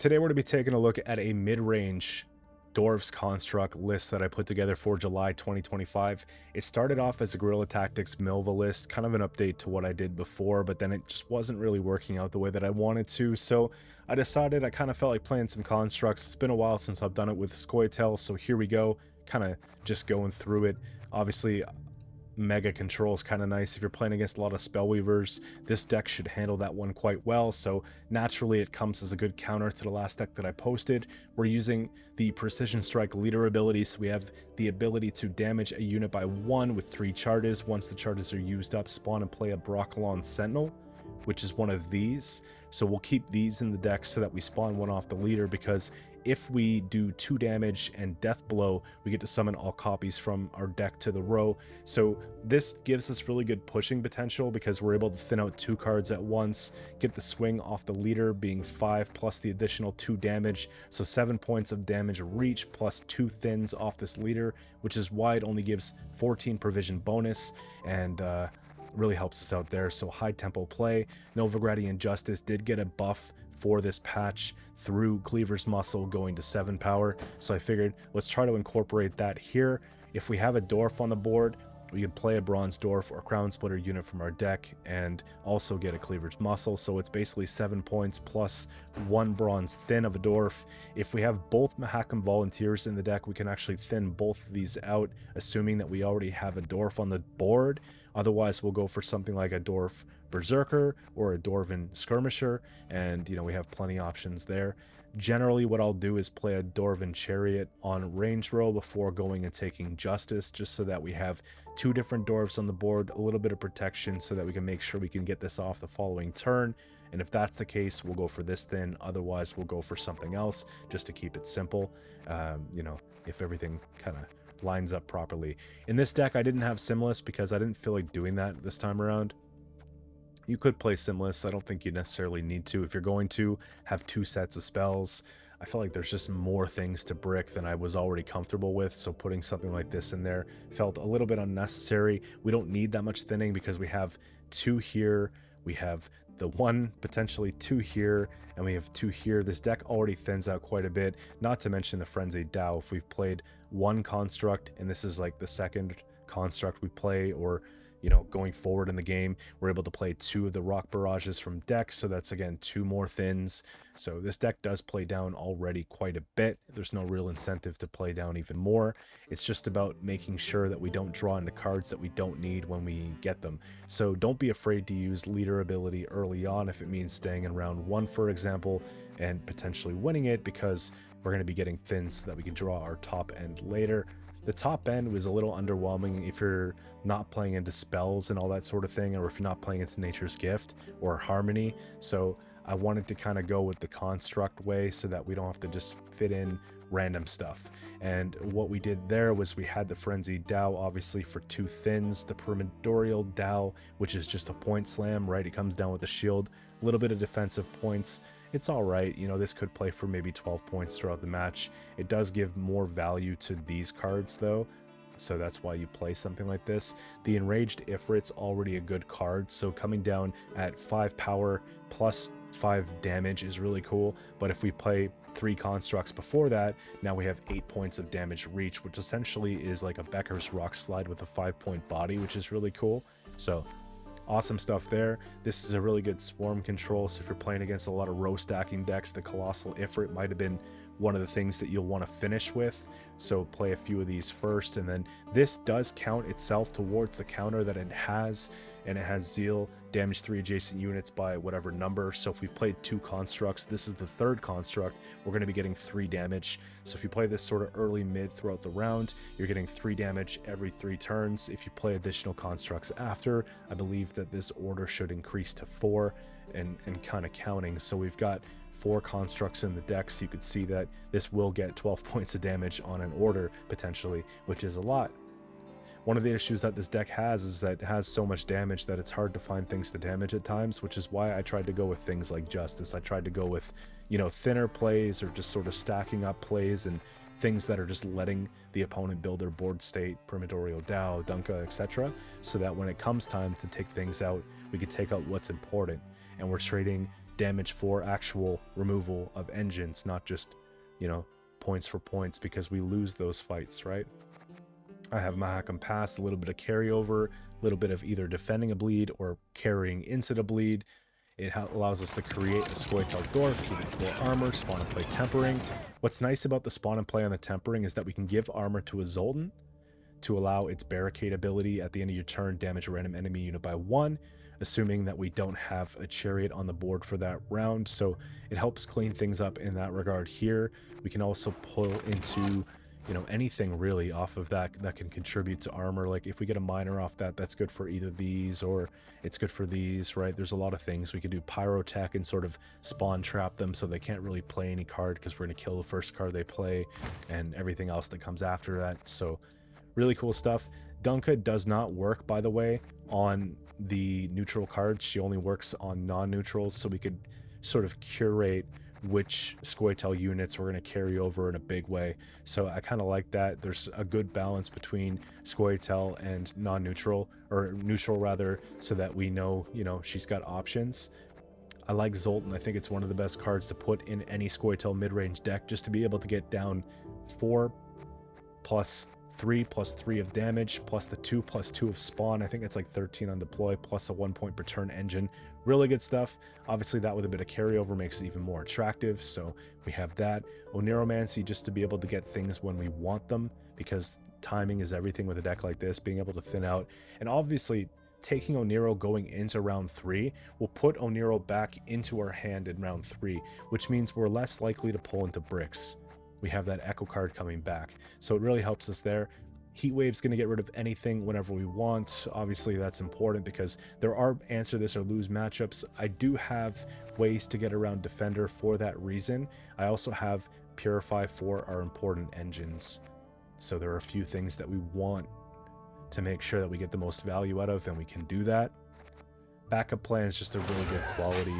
Today we're going to be taking a look at a mid-range Dwarves construct list that I put together for July 2025. It started off as a Guerilla Tactics Milva list, kind of an update to what I did before, but then it just wasn't really working out the way that I wanted to, so I decided I kind of felt like playing some constructs. It's been a while since I've done it with Scoia'tael, so here we go, kind of just going through it. Obviously, Mega Control is kind of nice if you're playing against a lot of Spellweavers. This deck should handle that one quite well, so naturally it comes as a good counter to the last deck that I posted. We're using the Precision Strike leader ability, so we have the ability to damage a unit by 1 with 3 charges. Once the charges are used up, spawn and play a Broccolon Sentinel, which is one of these. So we'll keep these in the deck so that we spawn one off the leader, because if we do 2 damage and Death Blow, we get to summon all copies from our deck to the row. So this gives us really good pushing potential because we're able to thin out 2 cards at once, get the swing off the leader being 5 plus the additional 2 damage. So 7 points of damage reach plus 2 thins off this leader, which is why it only gives 14 provision bonus and really helps us out there. So high tempo play. Nilfgaard Injustice did get a buff for this patch through Cleaver's Muscle going to 7 power, so I figured let's try to incorporate that here. If we have a dwarf on the board, we can play a bronze dwarf or crown splitter unit from our deck and also get a Cleaver's Muscle, so it's basically 7 points plus 1 bronze thin of a dwarf. If we have both Mahakam Volunteers in the deck, we can actually thin both of these out, assuming that we already have a dwarf on the board. Otherwise, we'll go for something like a Dwarf Berserker or a Dwarven Skirmisher, and we have plenty of options there. Generally, what I'll do is play a Dwarven Chariot on range row before going and taking Justice, just so that we have 2 different dwarves on the board, a little bit of protection so that we can make sure we can get this off the following turn. And if that's the case, we'll go for this thin. Otherwise, we'll go for something else just to keep it simple, if everything kind of lines up properly. In this deck, I didn't have Simlas because I didn't feel like doing that this time around. You could play Simlas. I don't think you necessarily need to. If you're going to have 2 sets of spells, I feel like there's just more things to brick than I was already comfortable with, so putting something like this in there felt a little bit unnecessary. We don't need that much thinning because we have 2 here, we have the 1, potentially 2 here, and we have 2 here. This deck already thins out quite a bit, not to mention the Frenzied Dao. If we've played 1 construct, and this is like the second construct we play, or going forward in the game, we're able to play 2 of the Rock Barrages from deck, so that's again 2 more thins. So this deck does play down already quite a bit. There's no real incentive to play down even more. It's just about making sure that we don't draw into cards that we don't need when we get them. So don't be afraid to use leader ability early on if it means staying in round 1, for example, and potentially winning it, because we're going to be getting thins so that we can draw our top end later. The top end was a little underwhelming if you're not playing into spells and all that sort of thing, or if you're not playing into Nature's Gift or Harmony. So I wanted to kind of go with the construct way so that we don't have to just fit in random stuff. And what we did there was we had the Frenzied Dao, obviously, for 2 thins, the Primordial Dao, which is just a point slam, right? It comes down with the shield, a little bit of defensive points. It's all right. This could play for maybe 12 points throughout the match. It does give more value to these cards, though, so that's why you play something like this. The Enraged Ifrit's already a good card, so coming down at 5 power plus 5 damage is really cool. But if we play 3 constructs before that, now we have 8 points of damage reach, which essentially is like a Bekker's Rockslide with a 5-point body, which is really cool. So awesome stuff there. This is a really good swarm control, so if you're playing against a lot of row stacking decks, the Colossal Ifrit might have been one of the things that you'll want to finish with. So play a few of these first, and then this does count itself towards the counter that it has, and it has Zeal, damage 3 adjacent units by whatever number. So if we played 2 constructs, this is the 3rd construct, we're going to be getting 3 damage. So if you play this sort of early mid throughout the round, you're getting 3 damage every 3 turns. If you play additional constructs after, I believe that this order should increase to 4 and kind of counting. So we've got 4 constructs in the deck, so you could see that this will get 12 points of damage on an order potentially, which is a lot. One of the issues that this deck has is that it has so much damage that it's hard to find things to damage at times, which is why I tried to go with things like Justice. I tried to go with, thinner plays, or just sort of stacking up plays and things that are just letting the opponent build their board state, Primordial Dao, Dunka, etc., so that when it comes time to take things out, we can take out what's important. And we're trading damage for actual removal of engines, not just, you know, points for points, because we lose those fights, right? I have Mahakam Pass, a little bit of carryover, a little bit of either defending a bleed or carrying into the bleed. It allows us to create a Scoia'tael Dwarf, keep it full armor, spawn and play tempering. What's nice about the spawn and play on the tempering is that we can give armor to a Zoltan to allow its barricade ability at the end of your turn, damage a random enemy unit by 1, assuming that we don't have a chariot on the board for that round. So it helps clean things up in that regard here. We can also pull into, you know, anything really off of that that can contribute to armor. Like if we get a miner off that, that's good for either these, or it's good for these, right? There's a lot of things. We could do pyrotech and sort of spawn trap them so they can't really play any card, because we're going to kill the first card they play and everything else that comes after that. So really cool stuff. Dunka does not work, by the way, on the neutral cards. She only works on non-neutrals, so we could sort of curate which Scoia'tael units we're going to carry over in a big way. So I kind of like that. There's a good balance between Scoia'tael and non-neutral, or neutral rather, so that we know, you know, she's got options. I like Zoltan. I think it's one of the best cards to put in any Scoia'tael mid-range deck, just to be able to get down 4 plus 3 of damage, plus the 2+2 of spawn. I think it's like 13 on deploy, plus a 1 point per turn engine. Really good stuff. Obviously that with a bit of carryover makes it even more attractive, so we have that. Oniromancy, just to be able to get things when we want them, because timing is everything with a deck like this, being able to thin out. And obviously taking Oniro going into round 3 will put Oniro back into our hand in round 3, which means we're less likely to pull into bricks. We have that Echo card coming back, so it really helps us there. Heatwave's going to get rid of anything whenever we want. Obviously that's important because there are answer this or lose matchups. I do have ways to get around Defender for that reason. I also have Purify for our important engines, so there are a few things that we want to make sure that we get the most value out of, and we can do that. Backup Plan is just a really good quality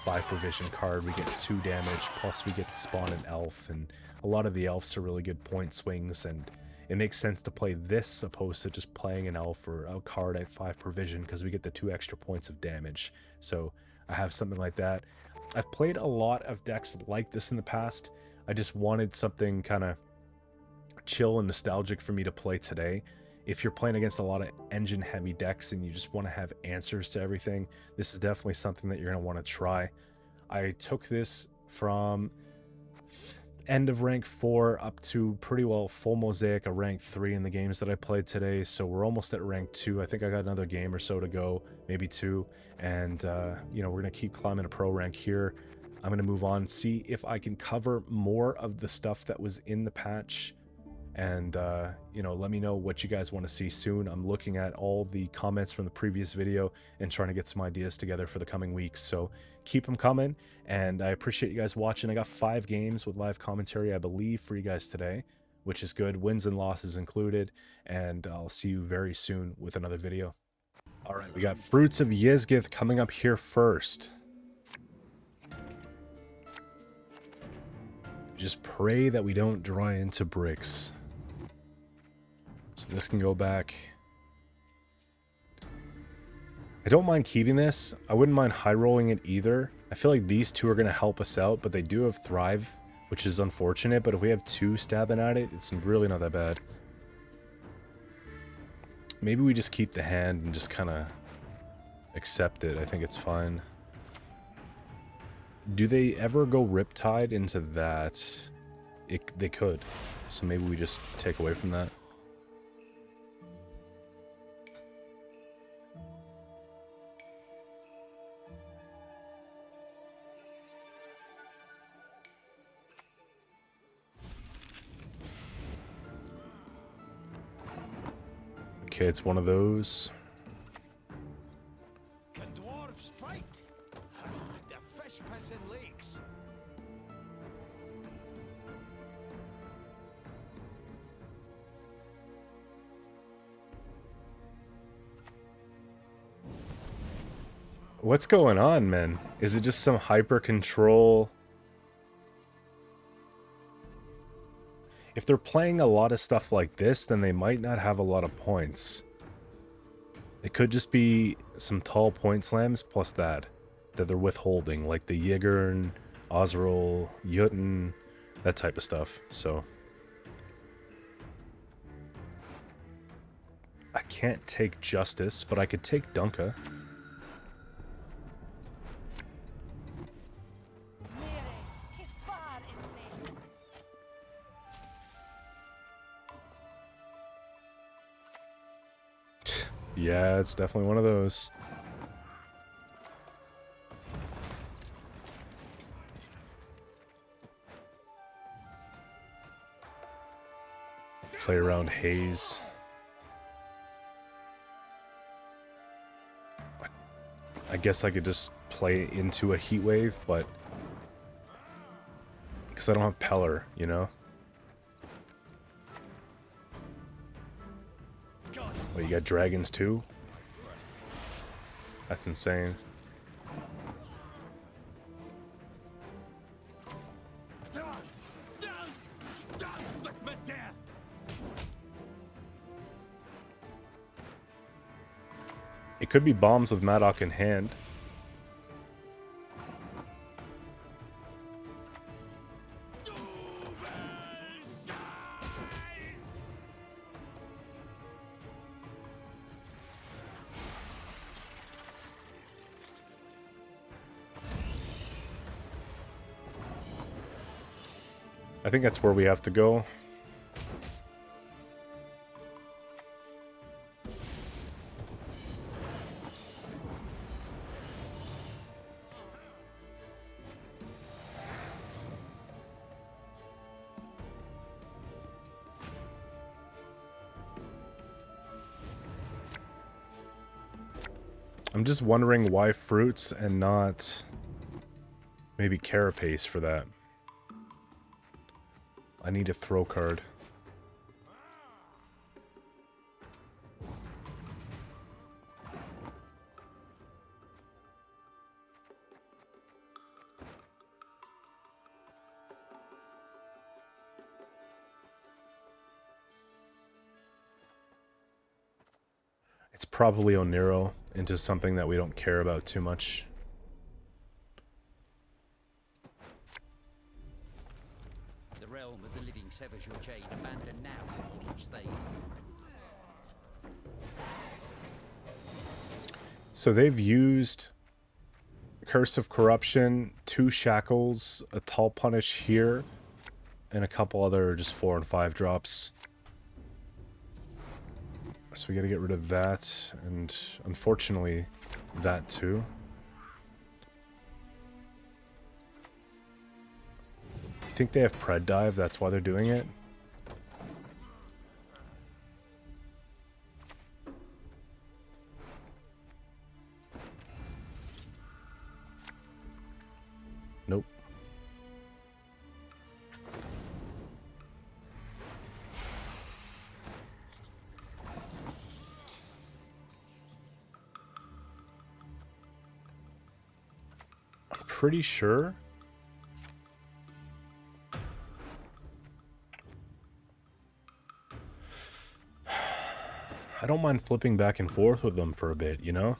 5 provision card. We get 2 damage, plus we get to spawn an elf, and a lot of the elves are really good point swings, and it makes sense to play this opposed to just playing an elf or a card at 5 provision, because we get the 2 extra points of damage. So I have something like that. I've played a lot of decks like this in the past. I just wanted something kind of chill and nostalgic for me to play today. If you're playing against a lot of engine heavy decks and you just want to have answers to everything, this is definitely something that you're going to want to try. I took this from end of rank 4 up to pretty well full mosaic of rank 3 in the games that I played today, so we're almost at rank 2. I think I got another game or so to go, maybe 2, and you know, we're going to keep climbing a pro rank here. I'm going to move on, see if I can cover more of the stuff that was in the patch, and you know, let me know what you guys want to see soon. I'm looking at all the comments from the previous video and trying to get some ideas together for the coming weeks, so keep them coming, and I appreciate you guys watching. I got 5 games with live commentary, I believe, for you guys today, which is good, wins and losses included, and I'll see you very soon with another video. All right, we got Fruits of Ysgith coming up here first. Just pray that we don't draw into bricks. So this can go back. I don't mind keeping this. I wouldn't mind high rolling it either. I feel like these 2 are going to help us out, but they do have Thrive, which is unfortunate. But if we have 2 stabbing at it, it's really not that bad. Maybe we just keep the hand and just kind of accept it. I think it's fine. Do they ever go Riptide into that? They could. So maybe we just take away from that. Okay, it's one of those. The dwarves fight. The fish piss in lakes. What's going on, man? Is it just some hyper control? If they're playing a lot of stuff like this, then they might not have a lot of points. It could just be some tall point slams plus that. that they're withholding, like the Yigern, Osril, Jotun, that type of stuff. So I can't take Justice, but I could take Dunka. Yeah, it's definitely one of those. Play around Haze. I guess I could just play into a Heat Wave, but because I don't have Pellar, you know? Oh, you got dragons too? That's insane. It could be bombs with Madoc in hand. I think that's where we have to go. I'm just wondering why fruits and not maybe carapace for that. I need a throw card. It's probably Oniro into something that we don't care about too much. The realm of the living severs your chain. Abandon now, or stay. So they've used Curse of Corruption, 2 Shackles, a Tall Punish here, and a couple other just 4 and 5 drops. So we gotta get rid of that, and unfortunately, that too. You think they have Pred Dive, that's why they're doing it? Nope. Pretty sure. I don't mind flipping back and forth with them for a bit, you know?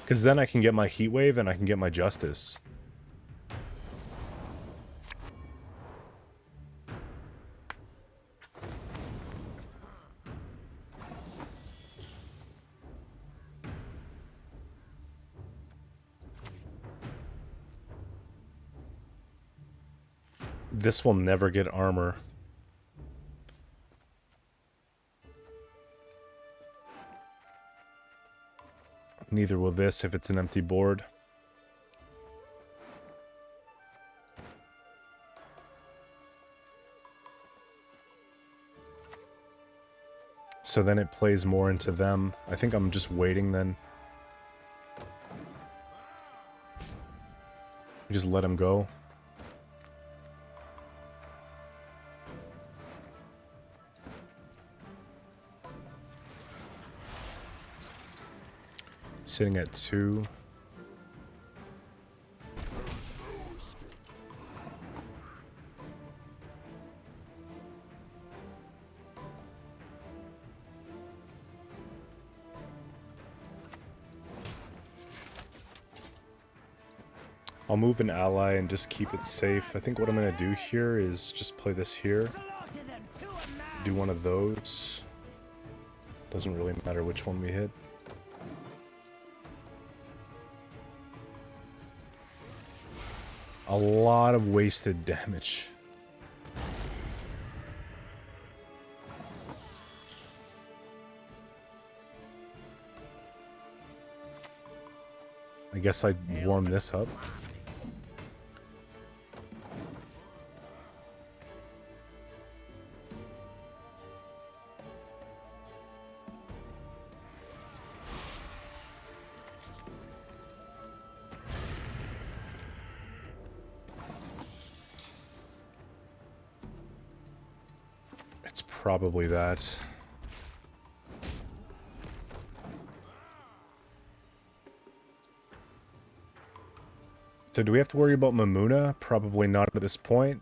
Because then I can get my Heat Wave and I can get my Justice. This will never get armor. Neither will this if it's an empty board. So then it plays more into them. I think I'm just waiting then. Just let him go. Sitting at 2. I'll move an ally and just keep it safe. I think what I'm going to do here is just play this here. Do one of those. Doesn't really matter which one we hit. A lot of wasted damage. I guess I'd warm this up. It's probably that. So do we have to worry about Mamuna? Probably not at this point.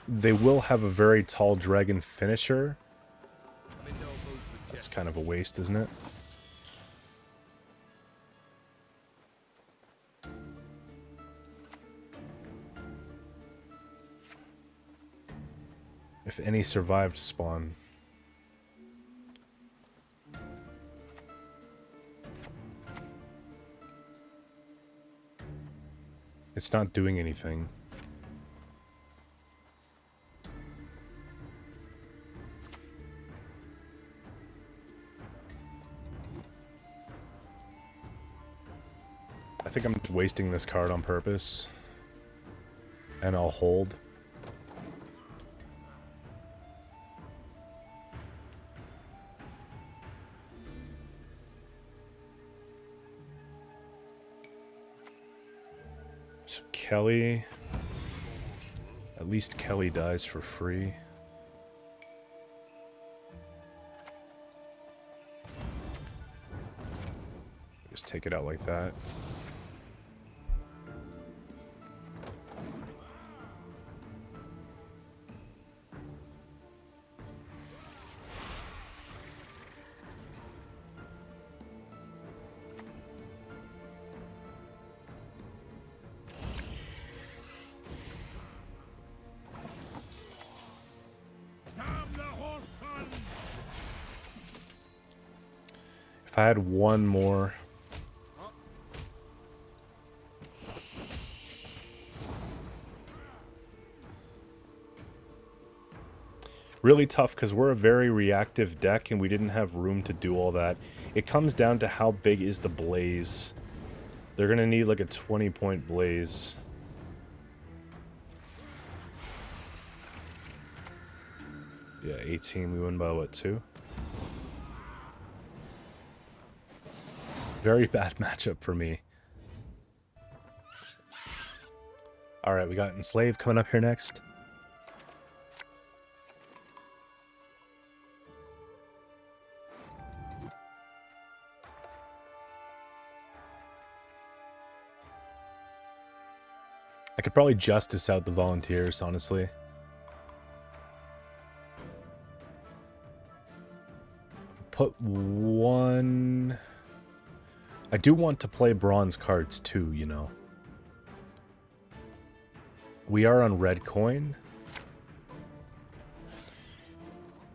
They will have a very tall dragon finisher. That's kind of a waste, isn't it? If any survived spawn. It's not doing anything. I think I'm just wasting this card on purpose. And I'll hold. So Kelly, at least Kelly dies for free. Just take it out like that. If I had one more. Really tough because we're a very reactive deck and we didn't have room to do all that. It comes down to how big is the blaze. They're going to need like a 20-point blaze. Yeah, 18. We win by what, 2? Very bad matchup for me. Alright, we got Enslave coming up here next. I could probably justice out the volunteers, honestly. Put one... I do want to play bronze cards too, you know. We are on red coin.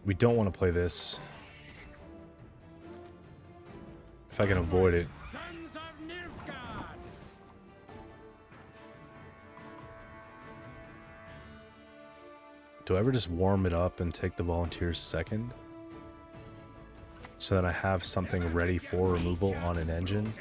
We don't want to play this. If I can avoid it. Sons of Nilfgaard! Do I ever just warm it up and take the volunteers second? So that I have something ready for removal on an engine?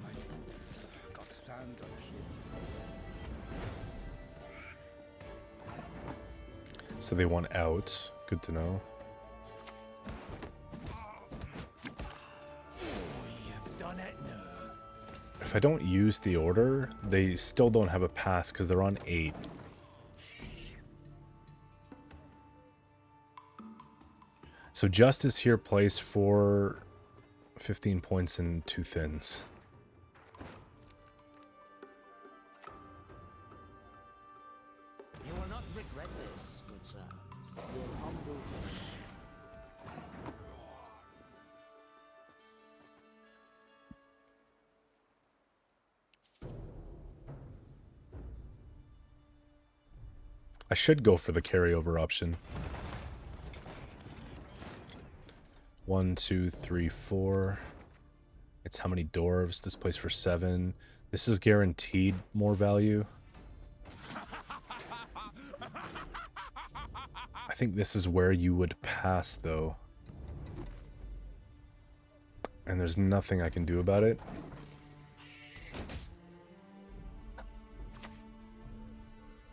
My boots got sand on it. So they want out. Good to know. on it? No. If I don't use the order, they still don't have a pass because they're on 8. So Justice here plays for 15 points and 2 thins. You will not regret this, good sir. Your humble servant. I should go for the carryover option. 1, 2, 3, 4. It's how many dwarves? This plays for 7. This is guaranteed more value. I think this is where you would pass, though. And there's nothing I can do about it.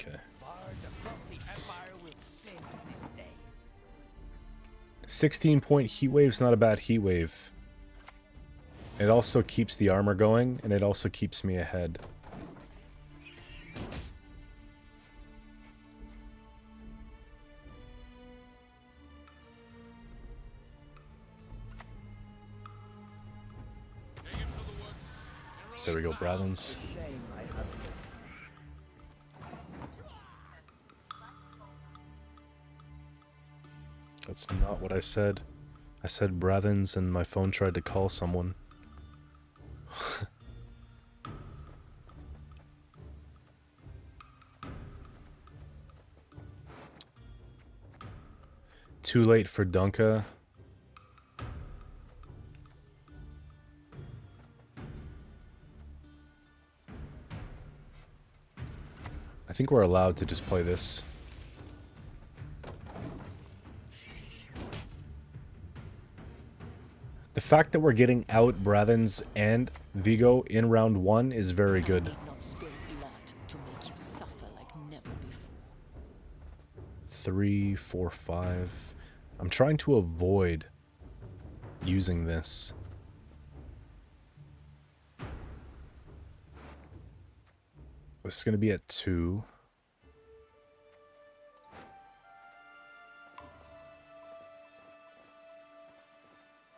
Okay. Bards across the empire will sing this day. 16-point heat wave's not a bad heat wave. It also keeps the armor going, and it also keeps me ahead. So there we go, Brathens. Shame I have That's not what I said. I said Brathens and my phone tried to call someone. Too late for Dunka. I think we're allowed to just play this. The fact that we're getting out Brathens and Vigo in round 1 is very good. Did not spill blood to make you suffer like never before. 3, 4, 5. I'm trying to avoid using this. This is going to be at 2.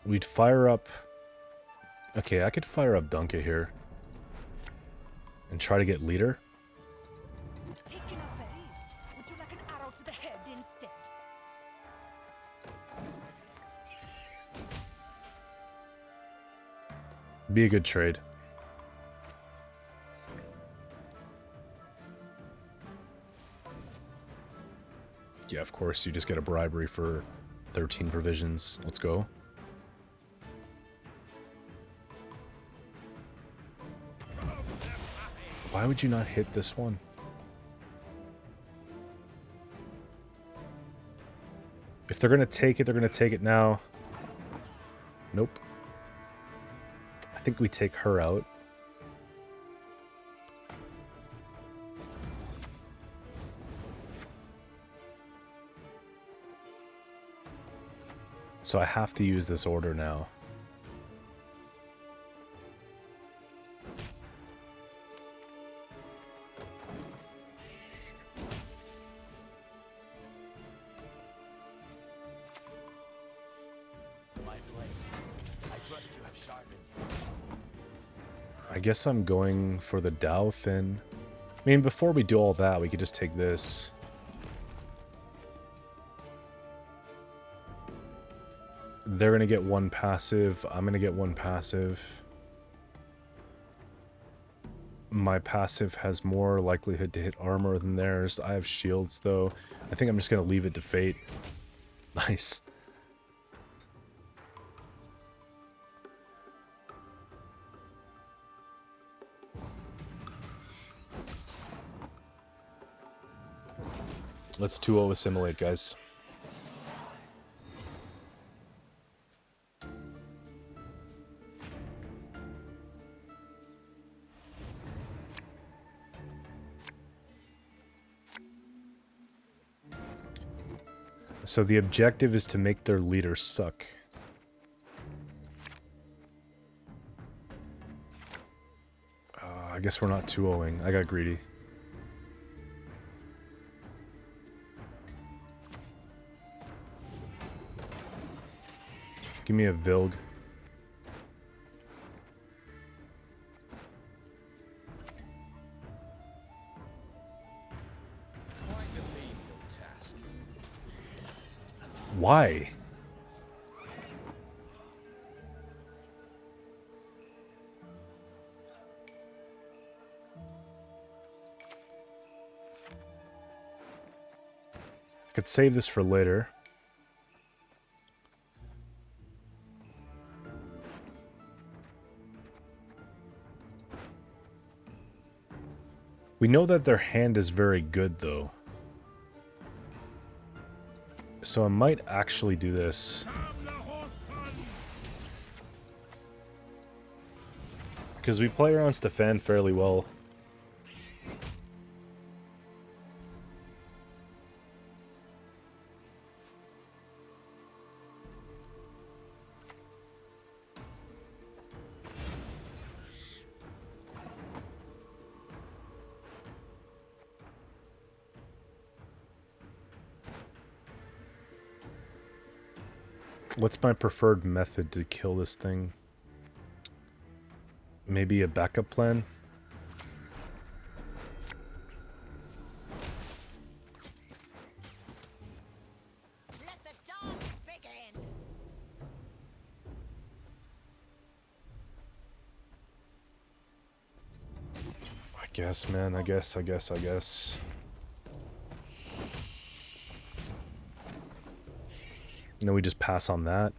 We'd fire up... Okay, I could fire up Dunka here. And try to get leader. Taking up berries. Would you like an arrow to the head instead? Be a good trade. Yeah, of course, you just get a bribery for 13 provisions. Let's go. Why would you not hit this one? If they're gonna take it, they're gonna take it now. Nope. I think we take her out. So I have to use this order now. my blade. I trust you have sharpened. I guess I'm going for the Dow Thin. I mean, before we do all that, we could just take this. They're going to get one passive. I'm going to get one passive. My passive has more likelihood to hit armor than theirs. I have shields, though. I think I'm just going to leave it to fate. Nice. Let's 2-0 assimilate, guys. So the objective is to make their leader suck. I guess we're not 2-0-ing. I got greedy. Give me a Vilg. Why? I could save this for later. We know that their hand is very good, though. So I might actually do this. Because we play around Stefan fairly well. What's my preferred method to kill this thing? Maybe a backup plan? Let the dance begin. I guess, man. I guess. And then we just pass on that.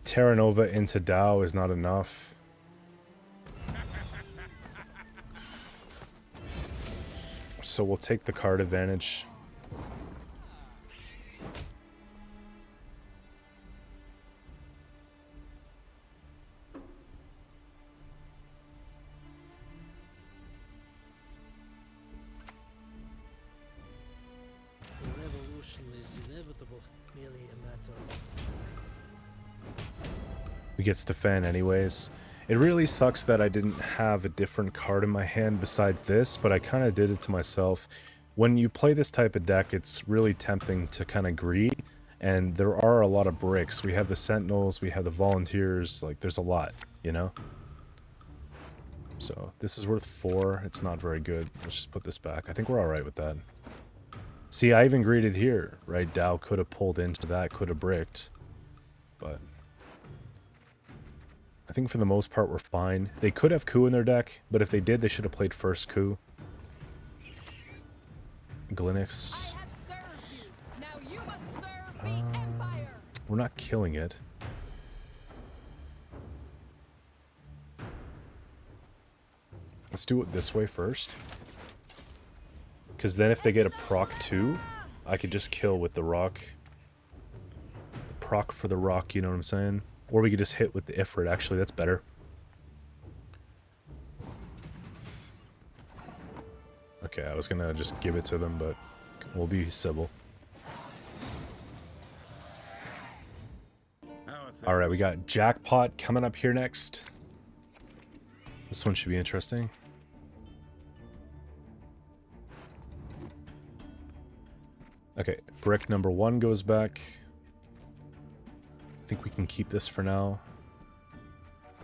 Terra Nova into Dow is not enough. So we'll take the card advantage. We get Stefan anyways. It really sucks that I didn't have a different card in my hand besides this, but I kind of did it to myself. When you play this type of deck, it's really tempting to kind of greed, and there are a lot of bricks. We have the Sentinels, we have the Volunteers, like there's a lot, you know? So this is worth 4. It's not very good. Let's just put this back. I think we're alright with that. See, I even greeted here, right? Dow could have pulled into that, could have bricked, but I think for the most part we're fine. They could have Coup in their deck, but if they did, they should have played first Coup. Glinix. I have served you. Now you must serve the Empire. We're not killing it. Let's do it this way first. Because then if they get a proc 2, I could just kill with the rock. The proc for the rock, you know what I'm saying? Or we could just hit with the Ifrit, actually, that's better. Okay, I was gonna just give it to them, but we'll be civil. Alright, we got Jackpot coming up here next. This one should be interesting. Okay, brick number 1 goes back. I think we can keep this for now.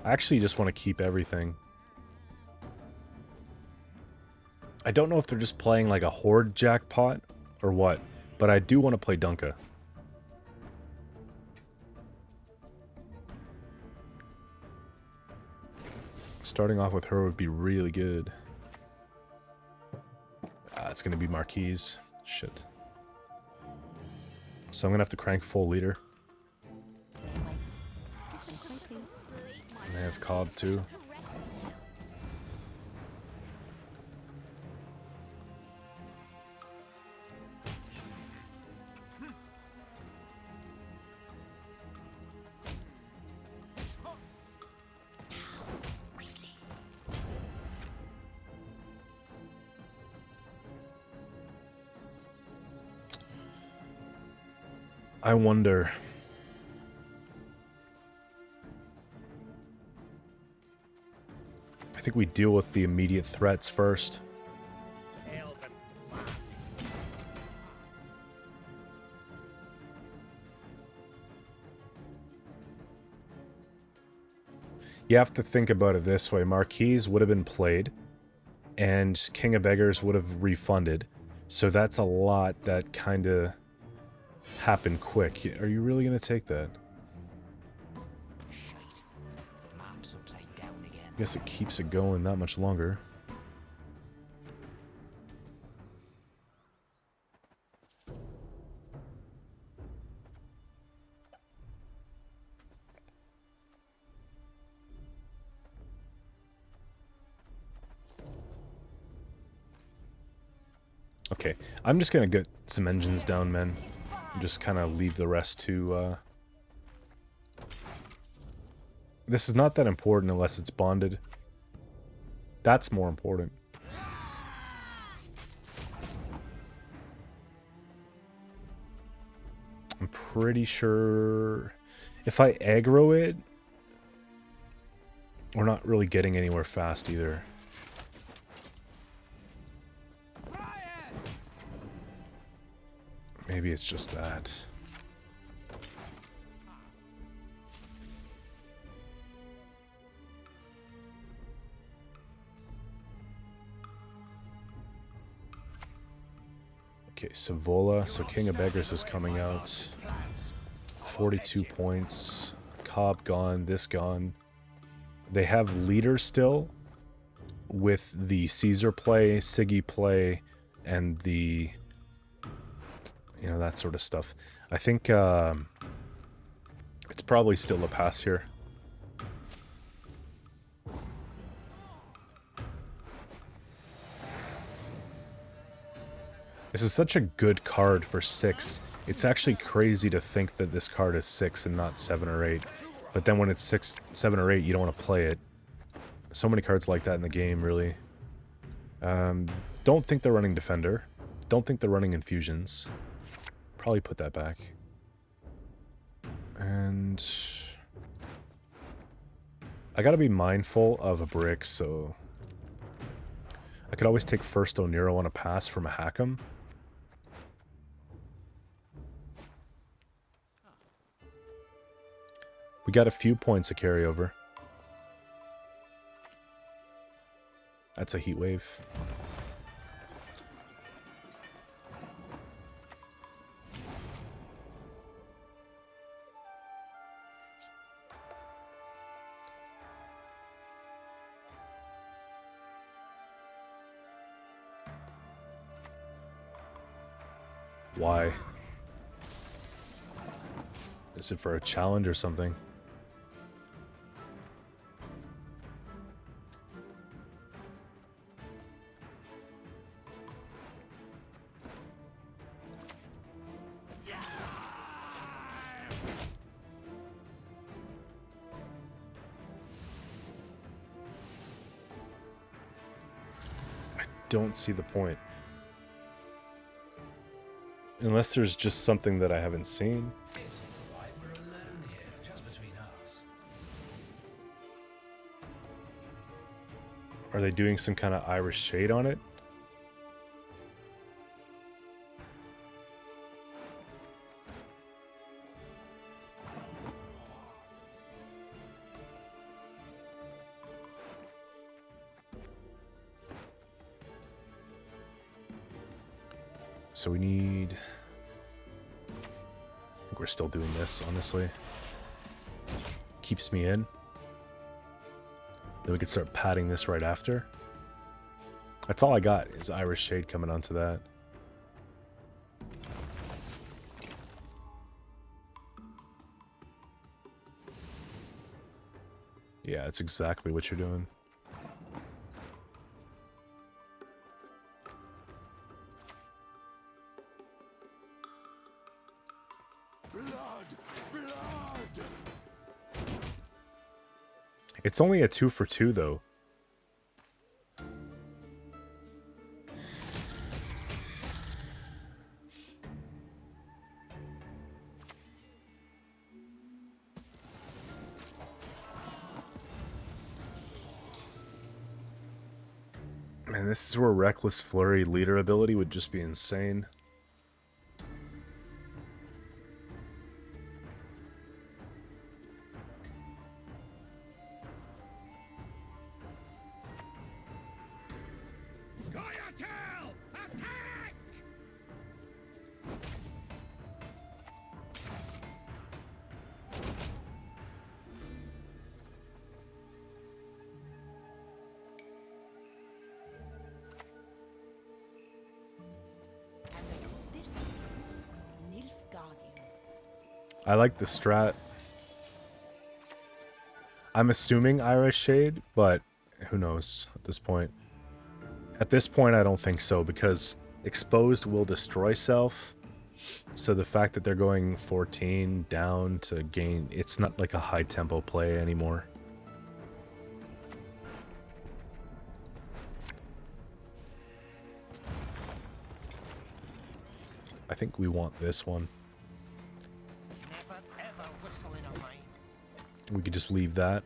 I actually just want to keep everything. I don't know if they're just playing like a horde Jackpot or what, but I do want to play Dunka. Starting off with her would be really good. It's going to be Marquise. Shit. So I'm going to have to crank full leader. And I have Cobb too. I wonder. I think we deal with the immediate threats first. You have to think about it this way. Marquise would have been played, and King of Beggars would have refunded. So that's a lot that kind of happened quick. Are you really going to take that? Shite. Map's upside down again. Guess it keeps it going that much longer. Okay, I'm just gonna get some engines down, men. And just kind of leave the rest to, This is not that important unless it's bonded. That's more important. I'm pretty sure if I aggro it, we're not really getting anywhere fast either. Maybe it's just that. Okay, so Vole, so King of Beggars is coming out. 42 points. Cobb gone, this gone. They have leaders still with the Caesar play, Siggy play, and the... you know, that sort of stuff. I think it's probably still a pass here. This is such a good card for 6. It's actually crazy to think that this card is 6 and not 7 or 8. But then when it's 6, 7 or 8, you don't want to play it. So many cards like that in the game, really. Don't think they're running Defender. Don't think they're running Infusions. Probably put that back. And I gotta be mindful of a brick, so I could always take first O'Nero on a pass from a Hackham. We got a few points of carryover. That's a heat wave. Why? Is it for a challenge or something? I don't see the point. Unless there's just something that I haven't seen. It's all right, we're alone here, just between us. Are they doing some kind of Irish shade on it? So we need... I think we're still doing this, honestly. Keeps me in. Then we could start padding this right after. That's all I got, is Irish Shade coming onto that. Yeah, that's exactly what you're doing. It's only a 2 for 2 though. Man, this is where Reckless Flurry leader ability would just be insane. Scoia'tael! Attack! This season's Nilfgaardian. I like the strat. I'm assuming Iris Shade, but who knows at this point. At this point, I don't think so, because Exposed will destroy self. So the fact that they're going 14 down to gain, it's not like a high tempo play anymore. I think we want this one. Never ever whistle in a mine. We could just leave that.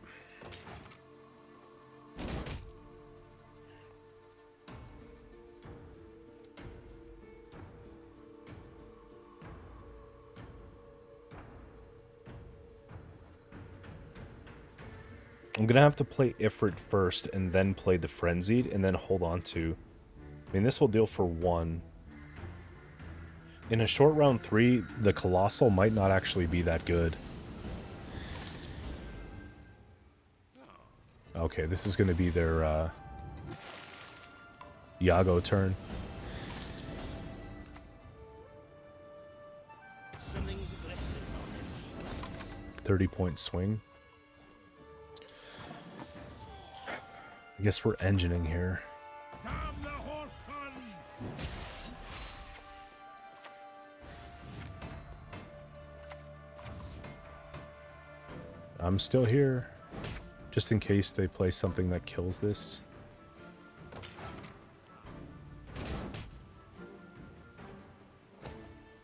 I'm gonna have to play Ifrit first and then play the Frenzied and then hold on to. I mean, this will deal for 1. In a short round 3, the Colossal might not actually be that good. Okay, this is gonna be their Yago turn. Something's glistening on it. 30-point swing. I guess we're engineering here. Damn the horse sons! I'm still here, just in case they play something that kills this.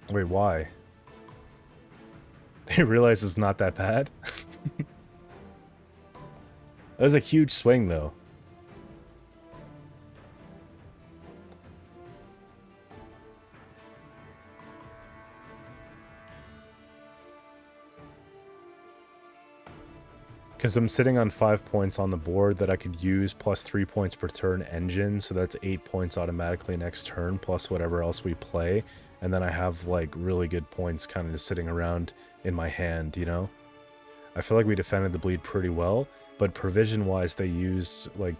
Wait, why? They realize it's not that bad? That was a huge swing, though. Because I'm sitting on 5 points on the board that I could use, plus 3 points per turn engine, so that's 8 points automatically next turn, plus whatever else we play. And then I have, like, really good points kind of just sitting around in my hand, you know? I feel like we defended the bleed pretty well, but provision-wise they used, like,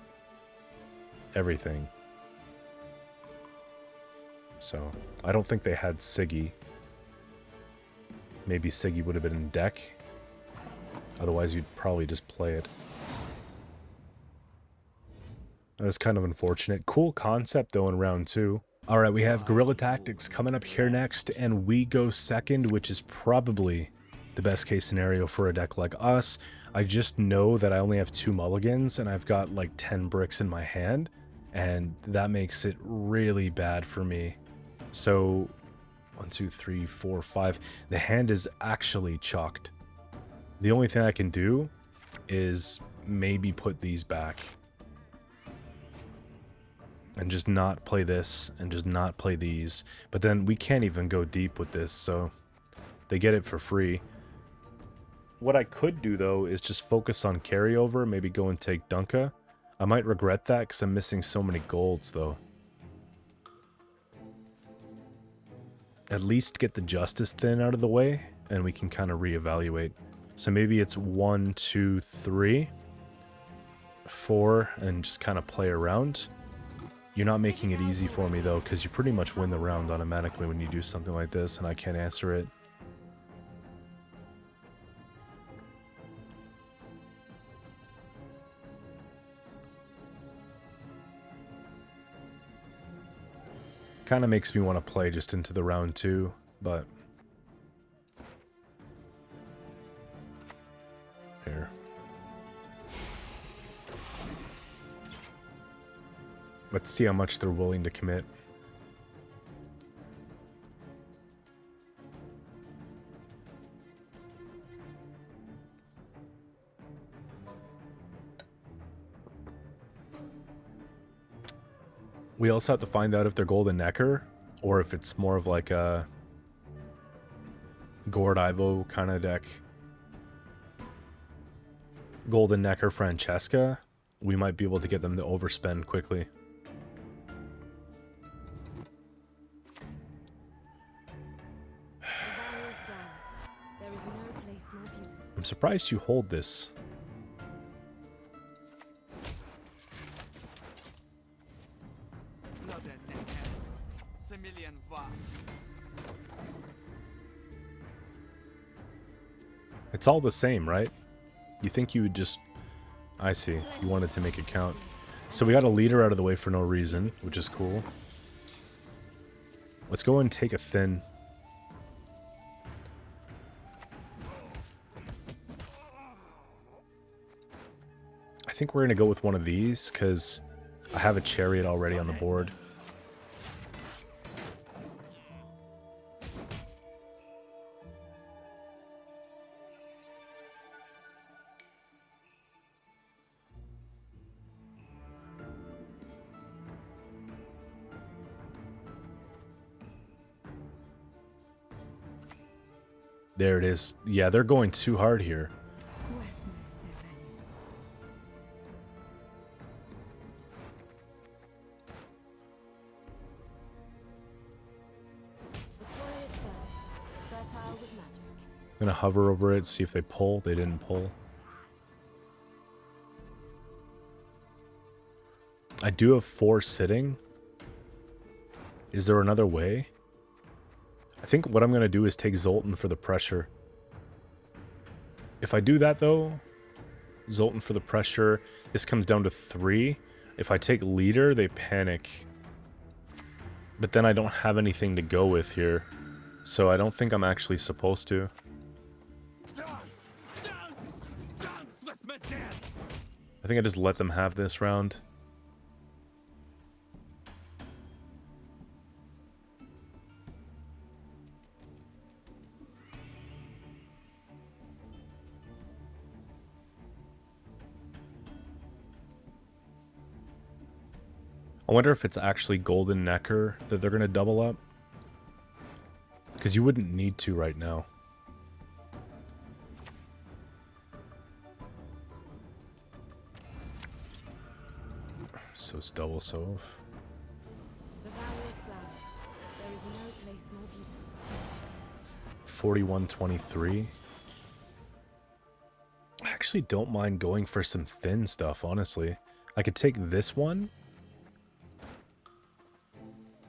everything. So, I don't think they had Siggy. Maybe Siggy would have been in deck. Otherwise, you'd probably just play it. That was kind of unfortunate. Cool concept, though, in round 2. Alright, we have Guerilla Tactics coming up here next, and we go second, which is probably the best case scenario for a deck like us. I just know that I only have 2 mulligans, and I've got like 10 bricks in my hand, and that makes it really bad for me. So, 1, 2, 3, 4, 5. The hand is actually chalked. The only thing I can do is maybe put these back. And just not play this, and just not play these. But then we can't even go deep with this, so they get it for free. What I could do, though, is just focus on carryover, maybe go and take Dunka. I might regret that, because I'm missing so many golds, though. At least get the Justice Thin out of the way, and we can kind of reevaluate. So maybe it's 1, 2, 3, 4, and just kind of play around. You're not making it easy for me, though, because you pretty much win the round automatically when you do something like this, and I can't answer it. Kind of makes me want to play just into the round 2, but... Here. Let's see how much they're willing to commit. We also have to find out if they're Golden Necker or if it's more of like a Gord Ivo kind of deck. Golden Necker Francesca, we might be able to get them to overspend quickly. I'm surprised you hold this. It's all the same, right? You think you would just... I see. You wanted to make it count. So we got a leader out of the way for no reason, which is cool. Let's go and take a thin. I think we're going to go with one of these, because I have a chariot already on the board. There it is. Yeah, they're going too hard here. I'm gonna hover over it, see if they pull. They didn't pull. I do have 4 sitting. Is there another way? I think what I'm going to do is take Zoltan for the pressure. If I do that, though, Zoltan for the pressure, this comes down to 3. If I take leader, they panic. But then I don't have anything to go with here. So I don't think I'm actually supposed to. Dance! Dance! Dance with me, dead! I think I just let them have this round. I wonder if it's actually Golden Necker that they're going to double up. Because you wouldn't need to right now. So it's double sove. The valley of flowers. There is no place more beautiful. 4123. I actually don't mind going for some thin stuff, honestly. I could take this one.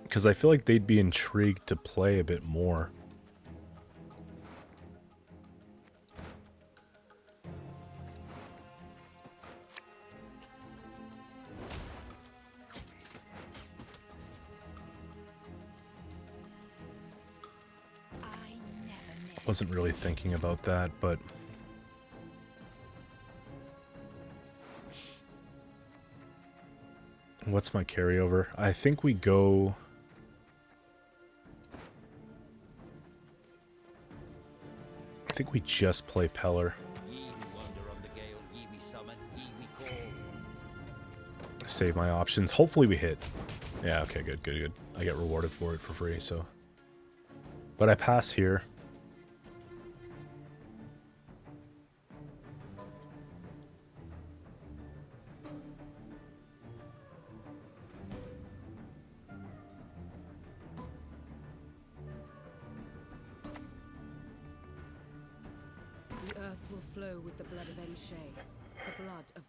Because I feel like they'd be intrigued to play a bit more. Wasn't really thinking about that, but... What's my carryover? I think we go... I think we just play Peller. Save my options. Hopefully we hit. Yeah, okay, good, good, good. I get rewarded for it for free, so... But I pass here.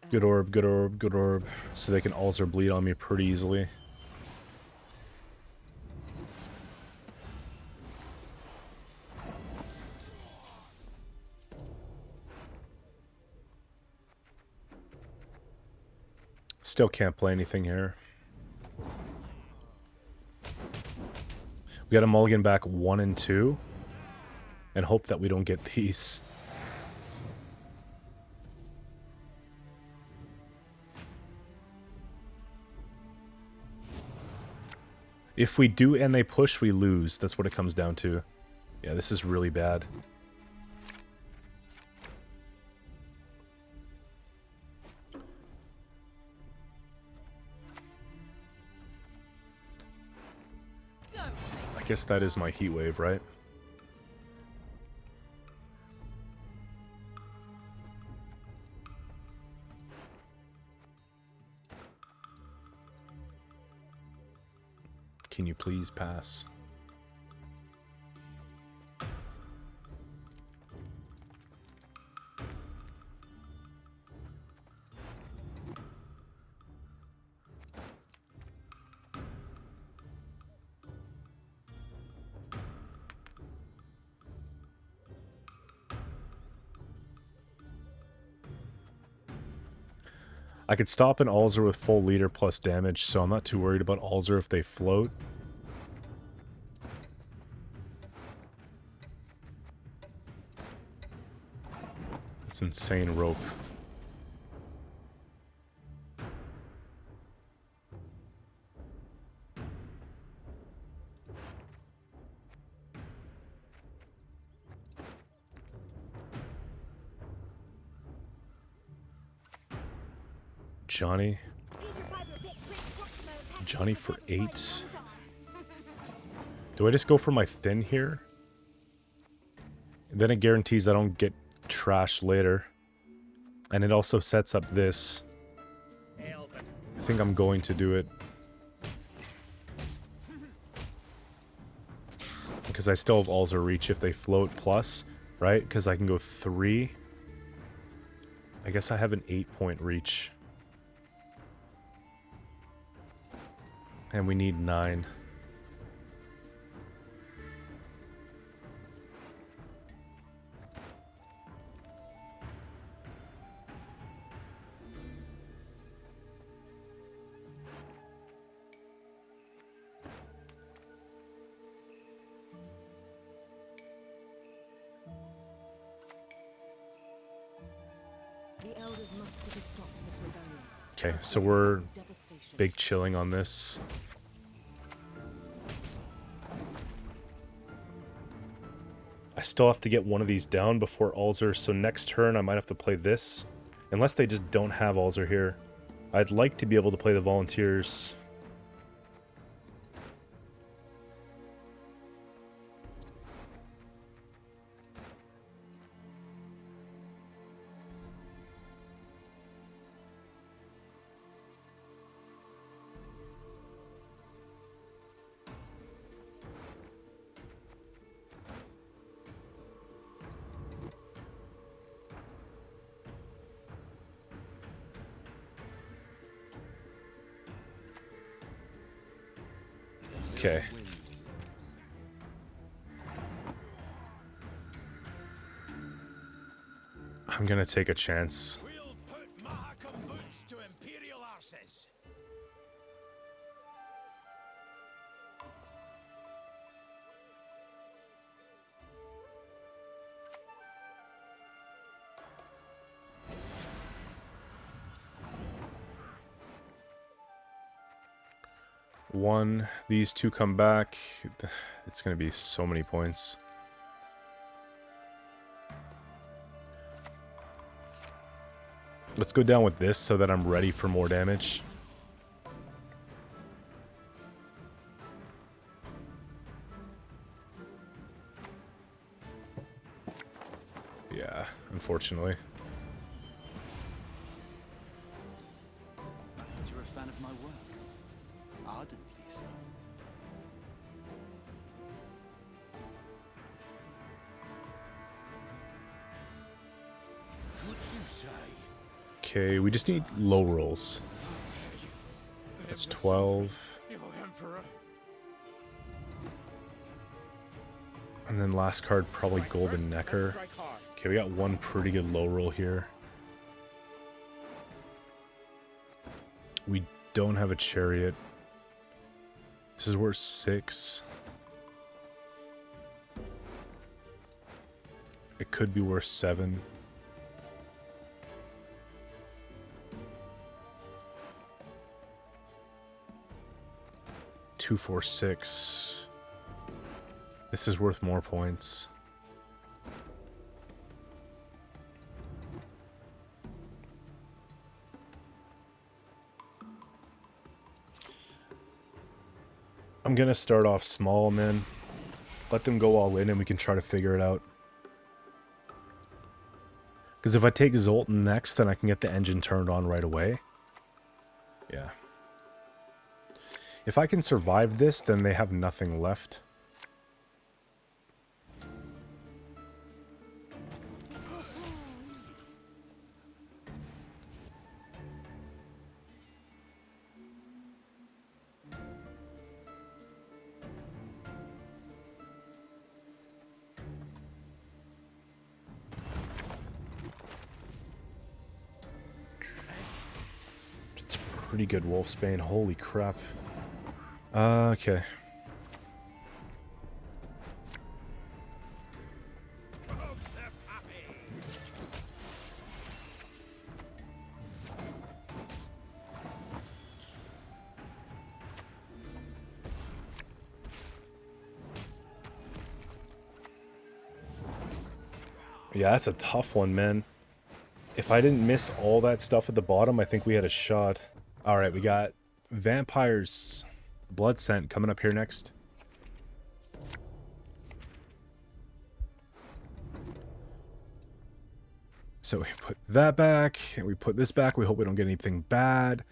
Good orb, good orb, good orb. So they can also bleed on me pretty easily. Still can't play anything here. We got a mulligan back 1 and 2. And hope that we don't get these. If we do and they push, we lose. That's what it comes down to. Yeah, this is really bad. guess that is my heat wave, right? Can you please pass? I could stop an Ulzer with full leader plus damage, so I'm not too worried about Ulzer if they float. It's insane rope. Johnny. Johnny for 8. Do I just go for my thin here? And then it guarantees I don't get trash later. And it also sets up this. I think I'm going to do it. Because I still have Ulzer reach if they float plus, right? Because I can go 3. I guess I have an 8-point reach. And we need 9. Okay, so we're big chilling on this. I still have to get one of these down before Ulzer, so next turn I might have to play this. Unless they just don't have Ulzer here. I'd like to be able to play the Volunteers. Okay. I'm gonna take a chance. We'll put Mahakam boots to Imperial arses. One, these two come back. It's gonna be so many points. Let's go down with this so that I'm ready for more damage. Yeah, unfortunately. You're a fan of my work. Ardently so. Okay, we just need low rolls. That's 12. And then last card, probably Golden Necker. Okay, we got one pretty good low roll here. We don't have a Chariot. This is worth 6. It could be worth 7. Two, 4, 6. This is worth more points. I'm gonna start off small, man. Let them go all in and we can try to figure it out. Because if I take Zoltan next, then I can get the engine turned on right away. Yeah. If I can survive this, then they have nothing left. Pretty good Wolfsbane, holy crap. Okay. Yeah, that's a tough one, man. If I didn't miss all that stuff at the bottom, I think we had a shot. Alright, we got Vampire's Blood Scent coming up here next. So we put that back, and we put this back. We hope we don't get anything bad.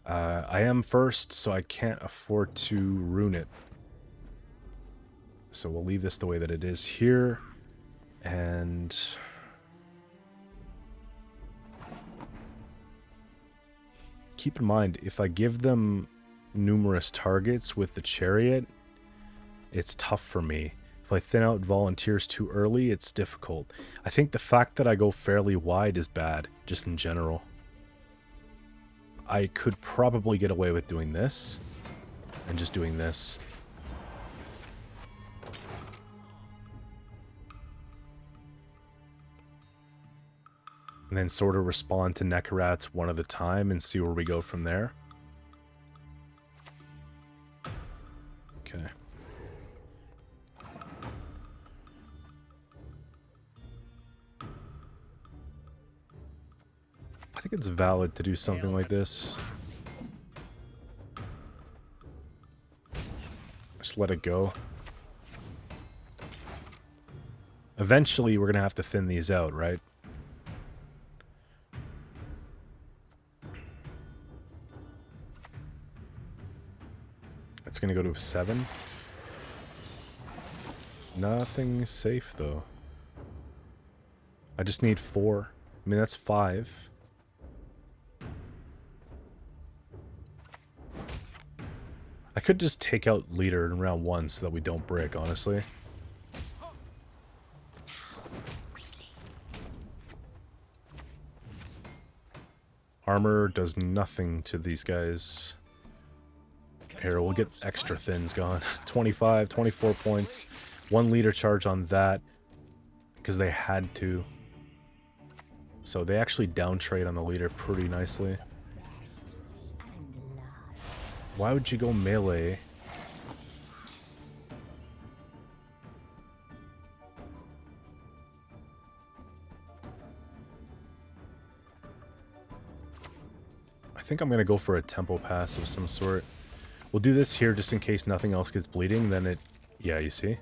I am first, so I can't afford to ruin it. So we'll leave this the way that it is here. And... keep in mind, if I give them numerous targets with the chariot, it's tough for me. If I thin out volunteers too early, it's difficult. I think the fact that I go fairly wide is bad, just in general. I could probably get away with doing this, and just doing this. And then sort of respond to Neckarats one at a time and see where we go from there. Okay. I think it's valid to do something like this. Just let it go. Eventually, we're going to have to thin these out, right? It's going to go to 7. Nothing safe, though. I just need 4. I mean, that's 5. I could just take out leader in round 1 so that we don't break, honestly. Armor does nothing to these guys. Here, we'll get extra thins gone. 25, 24 points. 1 leader charge on that. Because they had to. So they actually down trade on the leader pretty nicely. Why would you go melee? I think I'm going to go for a tempo pass of some sort. We'll do this here just in case nothing else gets bleeding, then it... yeah, you see?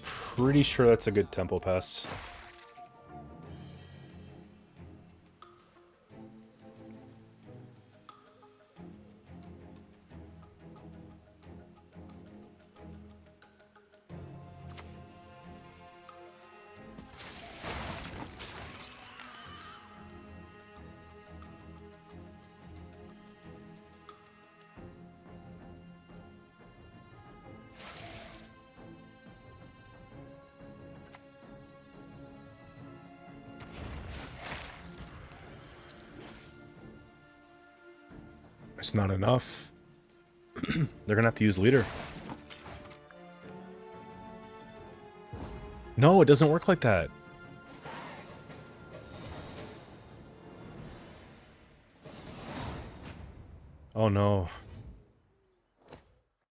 Pretty sure that's a good tempo pass. It's not enough. They're gonna have to use leader. No, it doesn't work like that. Oh no.